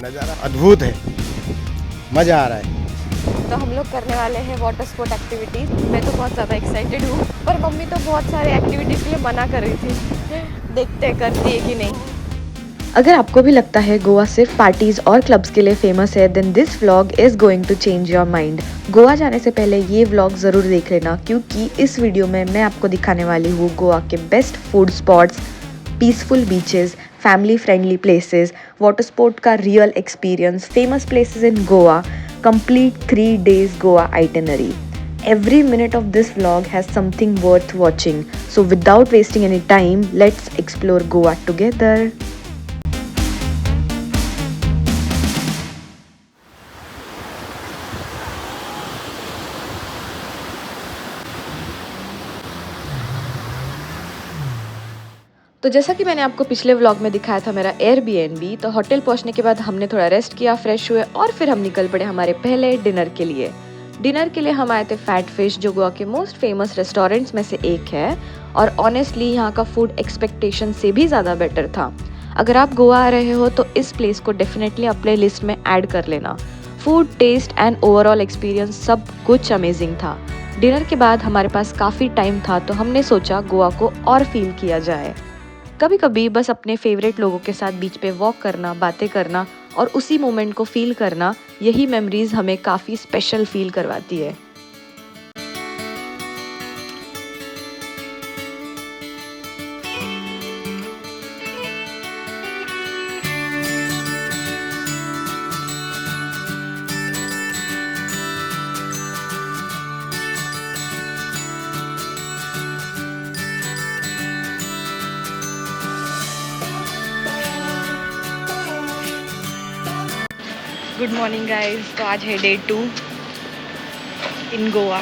नज़ारा अद्भुत है, मज़ा आ रहा है। तो हम लोग करने वाले हैं वाटर स्पोर्ट एक्टिविटीज़। मैं तो बहुत ज़्यादा एक्साइटेड हूँ, पर मम्मी तो बहुत सारे एक्टिविटीज़ के लिए मना कर रही थी। देखते हैं करती है कि नहीं। अगर आपको भी लगता है गोवा सिर्फ पार्टीज और क्लब्स के लिए फेमस है, then this vlog is going to change your mind. Goa जाने से पहले ये व्लॉग ज़रूर देख लेना, क्योंकि इस वीडियो में मैं आपको दिखाने वाली हूँ गोवा के best food spots, peaceful beaches, family friendly places, water sport का real experience, famous places in Goa, complete 3 days Goa itinerary. Every minute of this vlog has something worth watching. So without wasting any time, let's explore Goa together. तो जैसा कि मैंने आपको पिछले vlog में दिखाया था मेरा एयरबीएनबी, तो होटल पहुंचने के बाद हमने थोड़ा रेस्ट किया, फ्रेश हुए और फिर हम निकल पड़े हमारे पहले डिनर के लिए। डिनर के लिए हम आए थे फैट फिश, जो गोवा के मोस्ट फेमस रेस्टोरेंट्स में से एक है, और ऑनेस्टली यहाँ का फूड एक्सपेक्टेशन से भी ज़्यादा बेटर था। अगर आप गोवा आ रहे हो तो इस प्लेस को डेफिनेटली अपने लिस्ट में ऐड कर लेना। Food, taste and overall experience सब कुछ अमेजिंग था। डिनर के बाद हमारे पास काफ़ी टाइम था, तो हमने सोचा गोवा को और फील किया जाए। कभी कभी बस अपने फेवरेट लोगों के साथ बीच पे वॉक करना, बातें करना और उसी मोमेंट को फील करना, यही मेमोरीज हमें काफ़ी स्पेशल फील करवाती है। Good morning guys. तो आज है day 2 in Goa.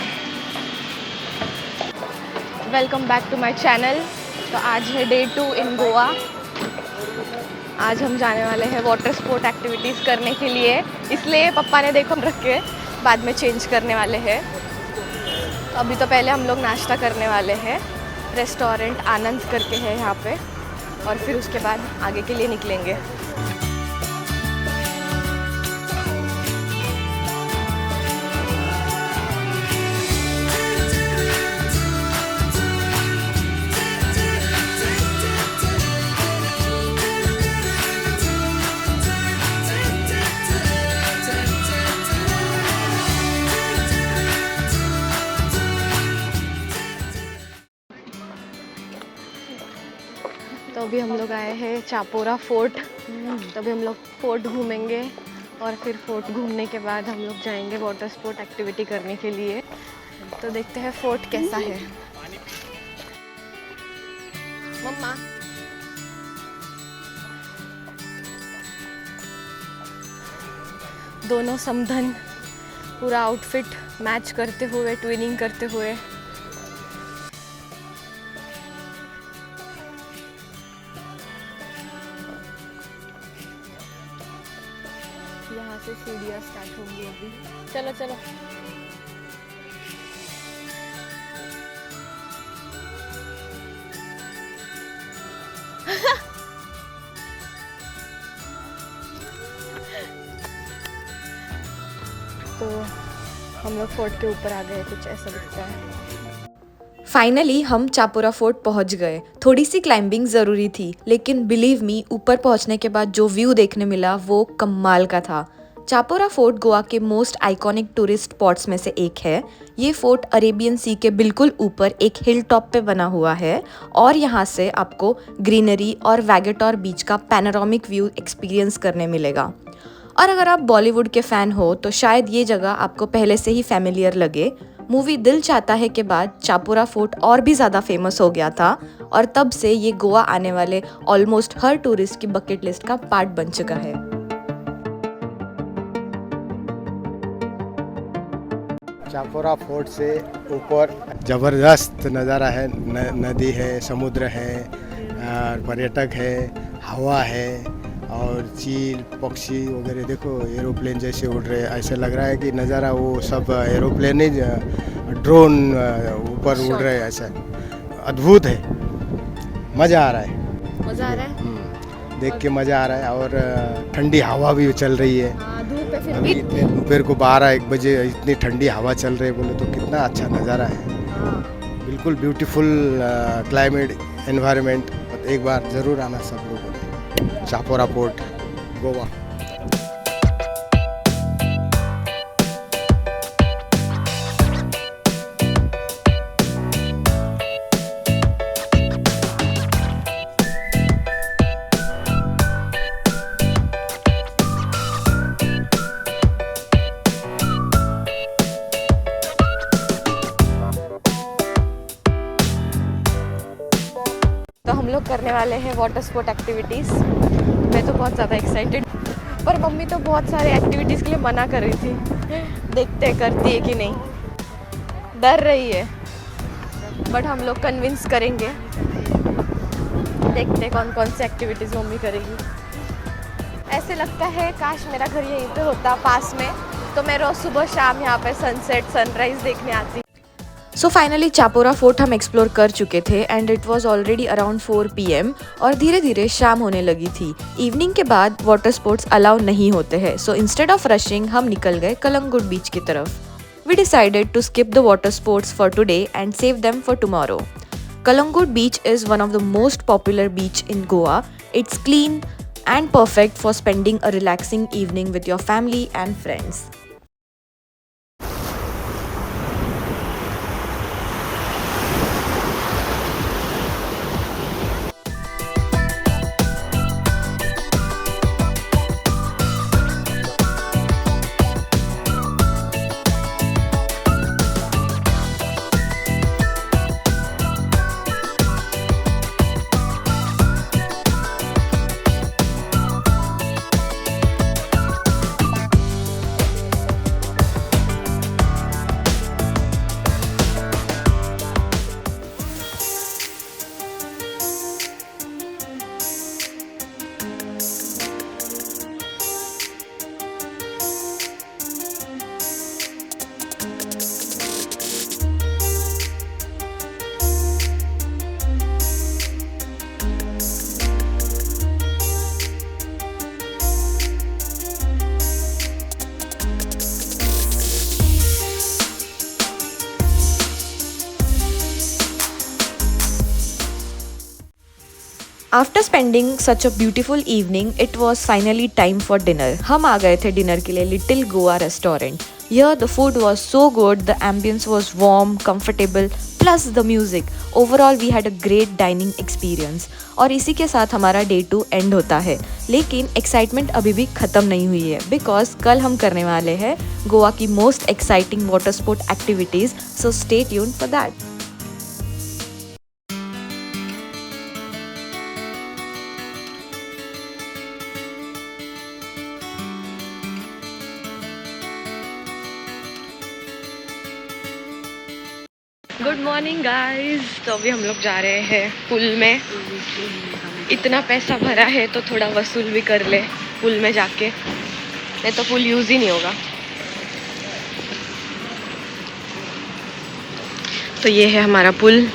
Welcome back to my channel. तो आज है डे 2 इन गोवा। आज हम जाने वाले हैं वाटर स्पोर्ट एक्टिविटीज़ करने के लिए, इसलिए पापा ने देखो रख के बाद में चेंज करने वाले हैं। तो अभी तो पहले हम लोग नाश्ता करने वाले हैं। रेस्टोरेंट आनंद करके है यहाँ पे, और फिर उसके बाद आगे के लिए निकलेंगे। तो अभी हम लोग आए हैं चापोरा फोर्ट। तो अभी हम लोग फोर्ट घूमेंगे, और फिर फोर्ट घूमने के बाद हम लोग जाएंगे वाटर स्पोर्ट एक्टिविटी करने के लिए। तो देखते हैं फोर्ट कैसा है। मम्मा, दोनों समधन पूरा आउटफिट मैच करते हुए, ट्विनिंग करते हुए। यहाँ से सीढ़ियाँ स्टार्ट होंगी अभी। चलो चलो। तो हम लोग फोर्ट के ऊपर आ गए, कुछ ऐसा दिखता है। फाइनली हम चापोरा फोर्ट पहुंच गए। थोड़ी सी क्लाइंबिंग ज़रूरी थी, लेकिन बिलीव मी, ऊपर पहुंचने के बाद जो व्यू देखने मिला वो कमाल का था। चापोरा फोर्ट गोवा के मोस्ट आइकॉनिक टूरिस्ट स्पॉट्स में से एक है। ये फोर्ट अरेबियन सी के बिल्कुल ऊपर एक हिल टॉप पे बना हुआ है, और यहाँ से आपको ग्रीनरी और वैगेटोर बीच का पैनोरामिक व्यू एक्सपीरियंस करने मिलेगा। और अगर आप बॉलीवुड के फ़ैन हो तो शायद ये जगह आपको पहले से ही फैमिलियर लगे। मूवी दिल चाहता है के बाद चापोरा फोर्ट और भी ज़्यादा फेमस हो गया था, और तब से ये गोवा आने वाले ऑलमोस्ट हर टूरिस्ट की बकेट लिस्ट का पार्ट बन चुका है। चापोरा फोर्ट से ऊपर ज़बरदस्त नज़ारा है। नदी है, समुद्र है, और पर्यटक है, हवा है, और चील पक्षी वगैरह देखो, एरोप्लेन जैसे उड़ रहे हैं। ऐसा लग रहा है कि नज़ारा वो सब एरोप्लेन ही, ड्रोन ऊपर उड़ रहे हैं। ऐसा अद्भुत है, मज़ा आ रहा है। मज़ा आ रहा है। देख के मज़ा आ रहा है। और ठंडी हवा भी चल रही है। धूप है फिर अभी भी। इतने दोपहर को 12-1 बजे इतनी ठंडी हवा चल रही है, बोले तो कितना अच्छा नज़ारा है। बिल्कुल ब्यूटीफुल क्लाइमेट एनवायरनमेंट। एक बार ज़रूर आना सब लोगों। चापोरा पोर्ट, गोवा। तो हम लोग करने वाले हैं वाटर स्पोर्ट एक्टिविटीज़। मैं तो बहुत ज़्यादा एक्साइटेड, पर मम्मी तो बहुत सारे एक्टिविटीज़ के लिए मना कर रही थी। देखते हैं करती है कि नहीं, डर रही है, बट हम लोग कन्विंस करेंगे। देखते हैं कौन कौन सी एक्टिविटीज़ मम्मी करेगी। ऐसे लगता है काश मेरा घर यहीं पे होता पास में, तो मैं रोज़ सुबह शाम यहाँ पे सनसेट सनराइज़ देखने आती। सो फाइनली चापोरा फोर्ट हम एक्सप्लोर कर चुके थे and it was already around 4 PM और धीरे धीरे शाम होने लगी थी। इवनिंग के बाद वाटर स्पोर्ट्स अलाउ नहीं होते हैं, सो इंस्टेड ऑफ रशिंग हम निकल गए कलंगुट बीच की तरफ। We decided to skip the water sports for today and save them for tomorrow. Kalangut beach is one of the most popular beach in Goa. It's clean and perfect for spending a relaxing evening with your family and friends. After spending such a beautiful evening, it was finally time for dinner. हम आ गए थे dinner के लिए little Goa restaurant. Here the food was so good, the ambience was warm, comfortable, plus the music. Overall we had a great dining experience. और इसी के साथ हमारा डे 2 एंड होता है, लेकिन एक्साइटमेंट अभी भी ख़त्म नहीं हुई है बिकॉज कल हम करने वाले हैं गोवा की most exciting water sport activities, so stay tuned for that. Good morning guys. तो अभी हम लोग जा रहे हैं पुल में। इतना पैसा भरा है तो थोड़ा वसूल भी कर ले पुल में जाके, नहीं तो पुल यूज़ ही नहीं होगा। तो ये है हमारा पुल।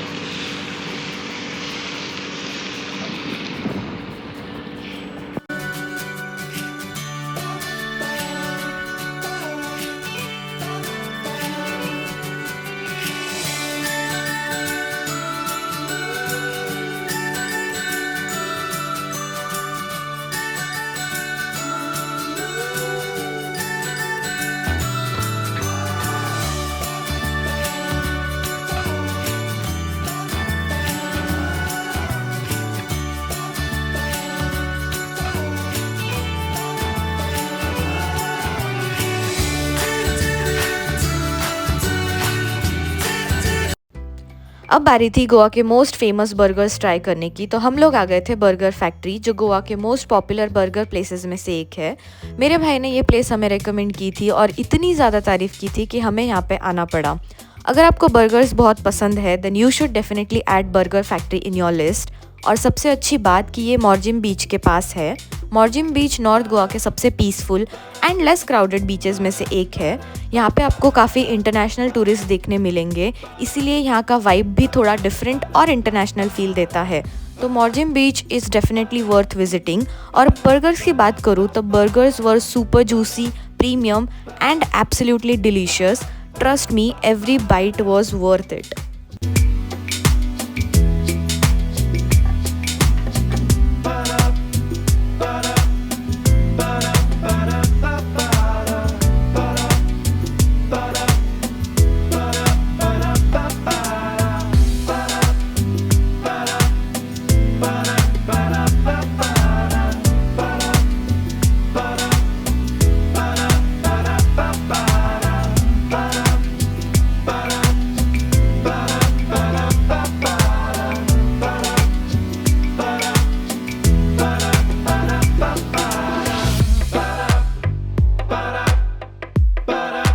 अब बारी थी गोवा के मोस्ट फेमस बर्गर्स ट्राई करने की। तो हम लोग आ गए थे बर्गर फैक्ट्री, जो गोवा के मोस्ट पॉपुलर बर्गर प्लेसेस में से एक है। मेरे भाई ने ये प्लेस हमें रेकमेंड की थी और इतनी ज़्यादा तारीफ़ की थी कि हमें यहाँ पे आना पड़ा। अगर आपको बर्गर्स बहुत पसंद है then you should definitely add burger factory in your list. और सबसे अच्छी बात कि ये मॉर्जिम बीच के पास है। मॉर्जिम बीच नॉर्थ गोवा के सबसे peaceful and less crowded beaches में से एक है। यहाँ पे आपको काफ़ी इंटरनेशनल टूरिस्ट देखने मिलेंगे, इसीलिए यहाँ का वाइब भी थोड़ा डिफरेंट और इंटरनेशनल फील देता है। तो Morjim beach is definitely worth visiting. और बर्गर्स की बात करूँ तो burgers were super juicy, premium and absolutely delicious. Trust me, every bite was worth it.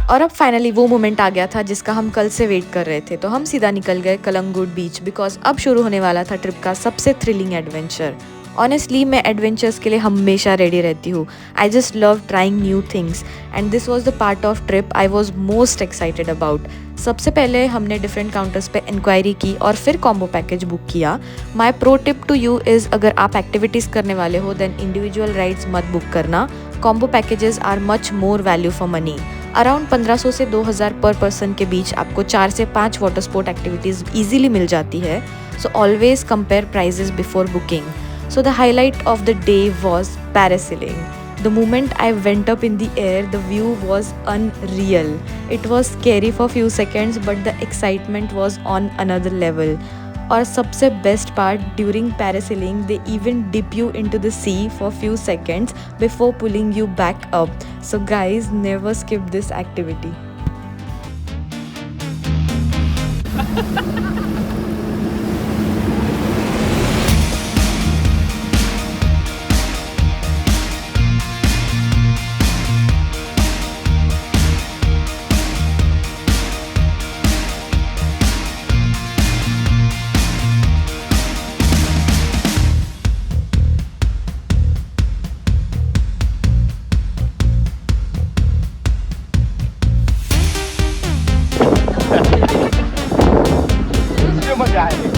और अब फाइनली वो मोमेंट आ गया था जिसका हम कल से वेट कर रहे थे। तो हम सीधा निकल गए कलंगुट बीच, बिकॉज अब शुरू होने वाला था ट्रिप का सबसे थ्रिलिंग एडवेंचर। ऑनेस्टली मैं एडवेंचर्स के लिए हमेशा रेडी रहती हूँ। I just love trying new things and this was the part of trip I was most excited about. सबसे पहले हमने डिफरेंट काउंटर्स पे इंक्वायरी की और फिर कॉम्बो पैकेज बुक किया। My pro tip to you is, अगर आप एक्टिविटीज़ करने वाले हो देन इंडिविजुअल राइड्स मत बुक करना। Combo packages are much more value for money. Around 1500 से 2000 पर पर्सन के बीच आपको 4 से 5 वाटर स्पोर्ट एक्टिविटीज़ ईजिली मिल जाती है। So always compare prices before booking. So the highlight of the day was parasailing. The moment I went up in the air, the view was unreal. It was scary for few seconds, but the excitement was on another level. और सबसे best part, during parasailing, they even dip you into the sea for few seconds before pulling you back up. So guys, never skip this activity. मजा आएगी।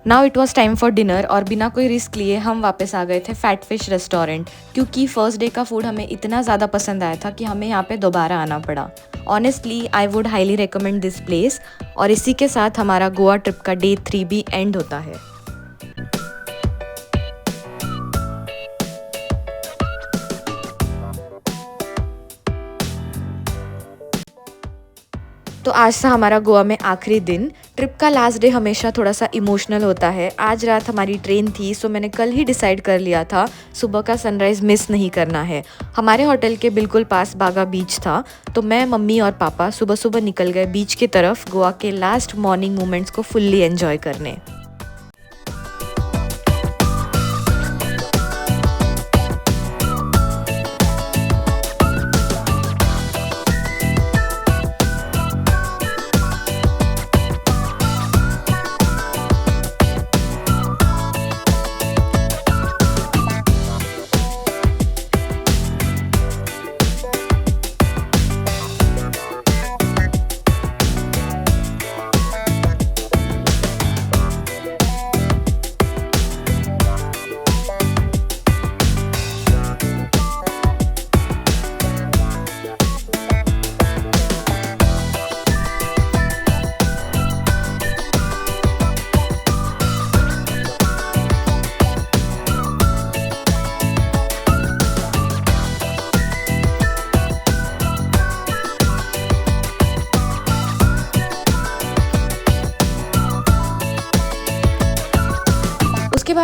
Now it was time for dinner और बिना कोई risk लिए हम वापस आ गए थे फैट फिश रेस्टोरेंट, क्योंकि फर्स्ट डे का फूड हमें इतना ज़्यादा पसंद आया था कि हमें यहाँ पे दोबारा आना पड़ा। Honestly I would highly recommend this place. और इसी के साथ हमारा गोवा ट्रिप का डे 3 भी एंड होता है। तो आज था हमारा गोवा में आखिरी दिन। ट्रिप का लास्ट डे हमेशा थोड़ा सा इमोशनल होता है। आज रात हमारी ट्रेन थी, सो मैंने कल ही डिसाइड कर लिया था सुबह का सनराइज़ मिस नहीं करना है। हमारे होटल के बिल्कुल पास बागा बीच था, तो मैं, मम्मी और पापा सुबह सुबह निकल गए बीच की तरफ गोवा के लास्ट मॉर्निंग मोमेंट्स को फुल्ली एंजॉय करने।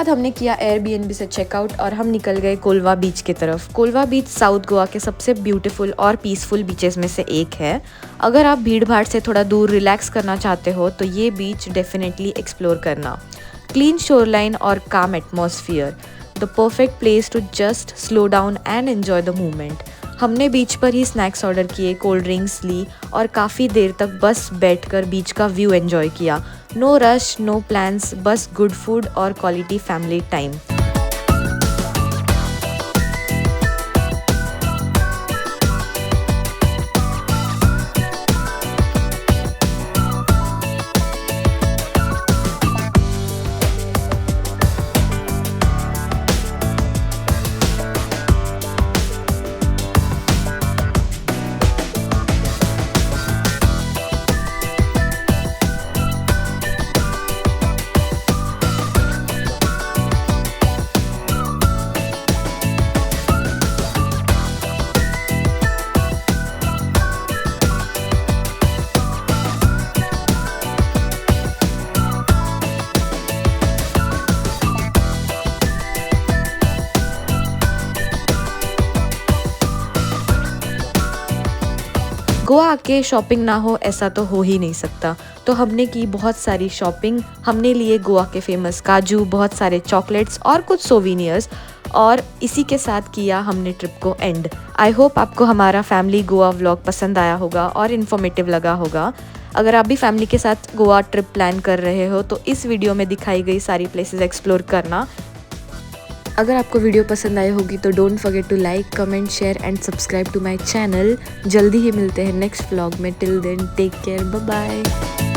बाद हमने किया एयरबीएनबी से चेकआउट और हम निकल गए कोलवा बीच की तरफ। कोलवा बीच साउथ गोवा के सबसे ब्यूटीफुल और पीसफुल बीचेस में से एक है। अगर आप भीड़ भाड़ से थोड़ा दूर रिलैक्स करना चाहते हो तो ये बीच डेफिनेटली एक्सप्लोर करना। क्लीन शोरलाइन और calm atmosphere, the perfect place to just slow down and enjoy the moment. हमने बीच पर ही स्नैक्स ऑर्डर किए, कोल्ड ड्रिंक्स ली और काफ़ी देर तक बस बैठकर बीच का व्यू एंजॉय किया। नो रश, नो प्लान्स, बस गुड फूड और क्वालिटी फैमिली टाइम। गोवा आके शॉपिंग ना हो ऐसा तो हो ही नहीं सकता। तो हमने की बहुत सारी शॉपिंग। हमने लिए गोवा के फेमस काजू, बहुत सारे चॉकलेट्स और कुछ सोवीनियर्स, और इसी के साथ किया हमने ट्रिप को एंड। आई होप आपको हमारा फैमिली गोवा व्लॉग पसंद आया होगा और इन्फॉर्मेटिव लगा होगा। अगर आप भी फैमिली के साथ गोवा ट्रिप प्लान कर रहे हो तो इस वीडियो में दिखाई गई सारी प्लेसेस एक्सप्लोर करना। अगर आपको वीडियो पसंद आई होगी तो don't forget to like, comment, share and subscribe to my channel. जल्दी ही मिलते हैं नेक्स्ट व्लॉग में। Till then take care, bye bye.